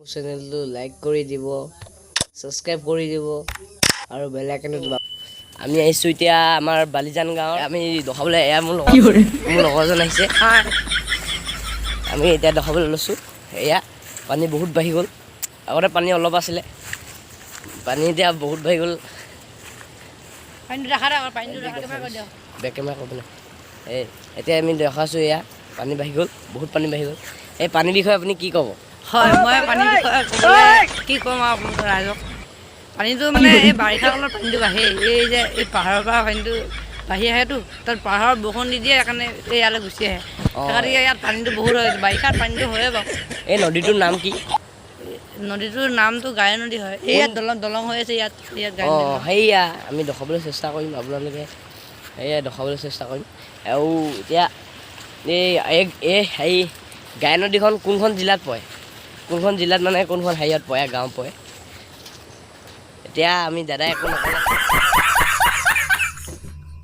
চেনেলটো লাইক কৰি দিব, সাবস্ক্ৰাইব কৰি দিব আৰু বেল আইকনটো দবাব। আমি আহিছোঁ এতিয়া আমাৰ বালিজান গাঁৱৰ। আমি দেখাবলৈ এয়া মোৰ লগৰজন আহিছে। আমি এতিয়া দেখাবলৈ লৈছোঁ। এয়া পানী বহুত বাঢ়ি গ'ল। আগতে পানী অলপ আছিলে, পানী এতিয়া বহুত বাঢ়ি গ'ল। বেক কেমেৰা কৰিবলৈ এই এতিয়া আমি দেখাইছোঁ এয়া পানী বাঢ়ি গ'ল, বহুত পানী বাঢ়ি গ'ল। এই পানীৰ বিষয়ে আপুনি কি ক'ব? হয়, মই পানীৰ বিষয়ে ক'বলৈ কি ক'ম আৰু আপোনালোকৰ ৰাইজক। পানীটো মানে এই বাৰিষা কালত পানীটো বাঢ়ে। এই যে এই পাহাৰৰ পৰা পানীটো বাঢ়ি আহেতো, তাত পাহাৰত বৰষুণ দি দিয়ে, সেইকাৰণে এই ইয়ালৈ গুচি আহে। সেইকাৰণে ইয়াত পানীটো বহুত হয়। বাৰিষাত পানীটো হয়ে বাৰু। এই নদীটোৰ নাম কি? নদীটোৰ নামটো গাই নদী হয়। এই ইয়াত দলং হৈ আছে, ইয়াত গাই নদী দলং। সেয়া আমি দেখাবলৈ চেষ্টা কৰিম, আপোনালোকে সেয়া দেখাবলৈ চেষ্টা কৰিম। আৰু এতিয়া এই হেৰি গাই নদীখন কোনখন জিলাত পৰে? কোনখন জিলাত মানে কোনখন হেৰিয়ত পৰে, গাঁৱত পৰে? এতিয়া আমি দাদাই একো নক'লে।